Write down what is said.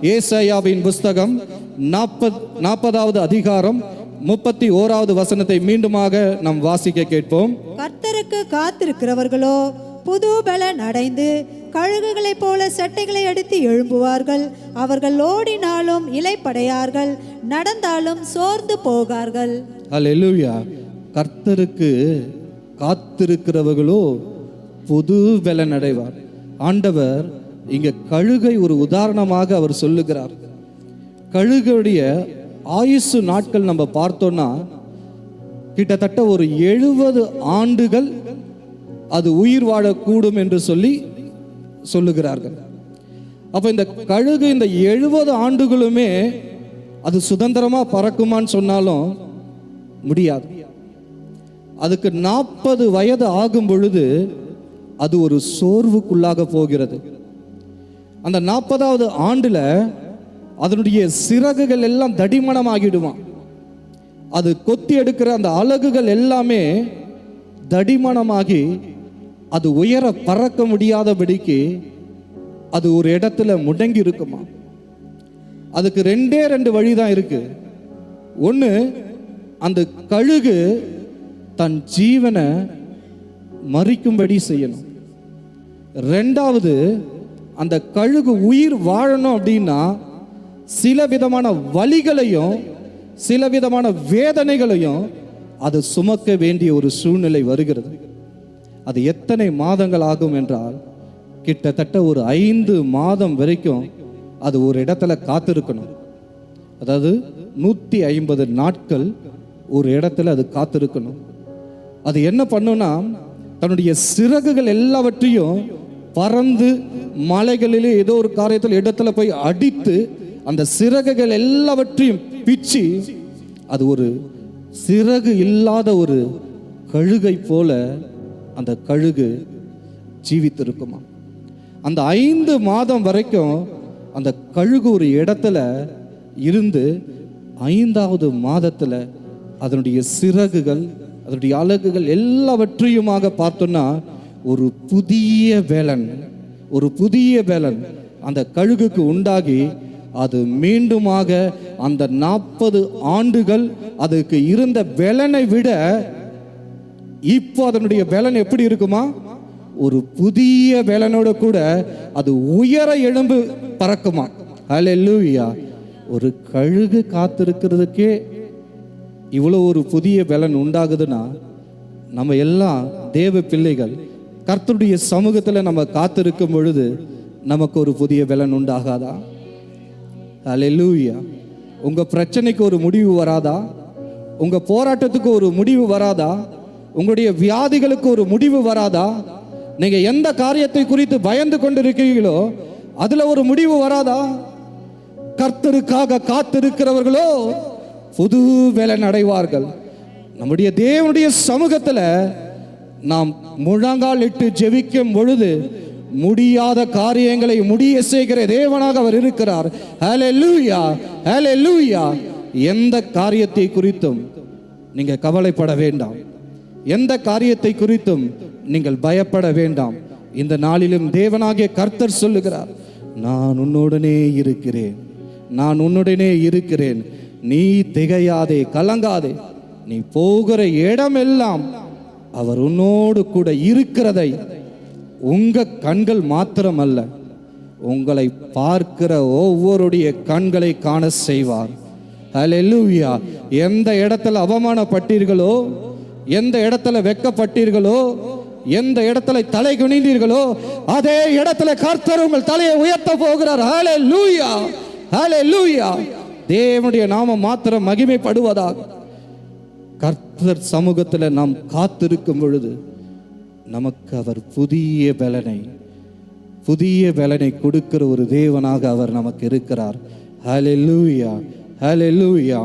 ஏசாயாவின் புஸ்தகம் 40வது அதிகாரம் 31வது வசனத்தை மீண்டுமாக நாம் வாசிக்க கேட்போம். கர்த்தருக்கு காத்திருக்கிறவர்களோ புது பலன் அடைந்து கழுகுகளைப் போல சட்டைகளை அடித்து எழும்புவார்கள். அவர்கள் ஓடினாலும் இளைப்படையார்கள், நடந்தாலும் சோர்ந்து போகார்கள். அல்லேலூயா. கர்த்தருக்கு காத்திருக்கிறவர்களோ புது பலன் அடைவார். ஆண்டவர் இங்க கழுகை ஒரு உதாரணமாக அவர் சொல்லுகிறார். கழுகுடைய ஆயுசு நாட்கள் நம்ம பார்த்தோம்னா கிட்டத்தட்ட ஒரு 70 ஆண்டுகள் அது உயிர் வாழக்கூடும் என்று சொல்லுகிறார்கள். அப்ப இந்த கழுகு இந்த 70 ஆண்டுகளுமே அது சுதந்திரமா பறக்குமான்னு சொன்னாலும் முடியாது. அதுக்கு 40 வயது ஆகும் பொழுது அது ஒரு சோர்வுக்குள்ளாக போகிறது. அந்த 40வது ஆண்டுல அதனுடைய சிறகுகள் எல்லாம் தடிமனமாகிடுமா. அது கொத்தி எடுக்கிற அந்த அலகுகள் எல்லாமே தடிமனமாகி அது உயர பறக்க முடியாதபடிக்கு அது ஒரு இடத்துல முடங்கி இருக்குமா. அதுக்கு 2 வழிதான் இருக்கு. ஒன்று, அந்த கழுகு தன் ஜீவனை மறிக்கும்படி செய்யணும். 2வது, அந்த கழுகு உயிர் வாழணும் அப்படின்னா சில விதமான வலிகளையும் சில விதமான வேதனைகளையும் அது சுமக்க வேண்டிய ஒரு சூழ்நிலை வருகிறது. அது எத்தனை மாதங்கள் ஆகும் என்றால் கிட்டத்தட்ட ஒரு 5 மாதம் வரைக்கும் அது ஒரு இடத்துல காத்திருக்கணும். அதாவது 150 நாட்கள் ஒரு இடத்துல அது காத்திருக்கணும். அது என்ன பண்ணுன்னா தன்னுடைய சிறகுகள் எல்லாவற்றையும் பறந்து மலைகளிலே ஏதோ ஒரு காரியத்தில் இடத்துல போய் அடித்து அந்த சிறகுகள் எல்லாவற்றையும் பிச்சு அது ஒரு சிறகு இல்லாத ஒரு கழுகை போல அந்த கழுகு ஜீவித்திருக்குமா. அந்த 5 மாதம் வரைக்கும் அந்த கழுகு ஒரு இடத்துல இருந்து 5வது மாதத்துல அதனுடைய சிறகுகள் அதனுடைய அலகுகள் எல்லாவற்றையுமாக பார்த்தோம்னா ஒரு புதிய வேலன் அந்த கழுகுக்கு உண்டாகி அது மீண்டுமாக அந்த 40 ஆண்டுகள் அதுக்கு இருந்த வேலனை விட இப்போ அதனுடைய வேலன் எப்படி இருக்குமா, ஒரு புதிய வேலனோட கூட அது உயர எழும்பு பறக்குமா. அல்லேலூயா. ஒரு கழுகு காத்திருக்கிறதுக்கே இவ்வளோ ஒரு புதிய பலன் உண்டாகுதுன்னா நம்ம எல்லாம் தேவ பிள்ளைகள் கர்த்தருடைய சமூகத்தில் நம்ம காத்திருக்கும் பொழுது நமக்கு ஒரு புதிய பலன் உண்டாகாதா? அல்லேலூயா. உங்க பிரச்சனைக்கு ஒரு முடிவு வராதா? உங்க போராட்டத்துக்கு ஒரு முடிவு வராதா? உங்களுடைய வியாதிகளுக்கு ஒரு முடிவு வராதா? நீங்க எந்த காரியத்தை குறித்து பயந்து கொண்டிருக்கிறீர்களோ அதுல ஒரு முடிவு வராதா? கர்த்தருக்காக காத்திருக்கிறவர்களோ புது பலன் அடைவார்கள். நம்முடைய தேவனுடைய சமூகத்தில் நாம் முழங்கால் இட்டு ஜெபிக்கும் பொழுது முடியாத காரியங்களை முடிய செய்கிற தேவனாக அவர் இருக்கிறார். ஹல்லேலூயா, ஹல்லேலூயா. எந்த காரியத்தை குறித்தும் நீங்க கவலைப்பட வேண்டாம். எந்த காரியத்தை குறித்தும் நீங்கள் பயப்பட வேண்டாம். இந்த நாளிலும் தேவனாகிய கர்த்தர் சொல்லுகிறார், நான் உன்னுடனே இருக்கிறேன், நான் உன்னுடனே இருக்கிறேன். நீ திகையாதே, கலங்காதே. நீ போகிற இடமெல்லாம் அவர் உன்னோடு கூட இருக்கிறதை உங்க கண்கள் மாத்திரமல்ல, உங்களை பார்க்கிற ஒவ்வொருடைய கண்களை காண செய்வார். ஹல்லேலூயா. எந்த இடத்துல அவமானப்பட்டீர்களோ, எந்த இடத்துல வெட்கப்பட்டீர்களோ, எந்த இடத்துல தலை குனிந்தீர்களோ அதே இடத்துல கர்த்தர் உங்கள் தலையை உயர்த்த போகிறார். ஹல்லேலூயா, ஹல்லேலூயா. தேவனுடைய நாமம் மாத்திரம் மகிமைப்படுவதாக. கர்த்தர் சமூகத்தில் நாம் காத்திருக்கும் பொழுது நமக்கு அவர் புதிய பலனை கொடுக்கிற ஒரு தேவனாக அவர் நமக்கு இருக்கிறார். ஹல்லேலூயா, ஹல்லேலூயா.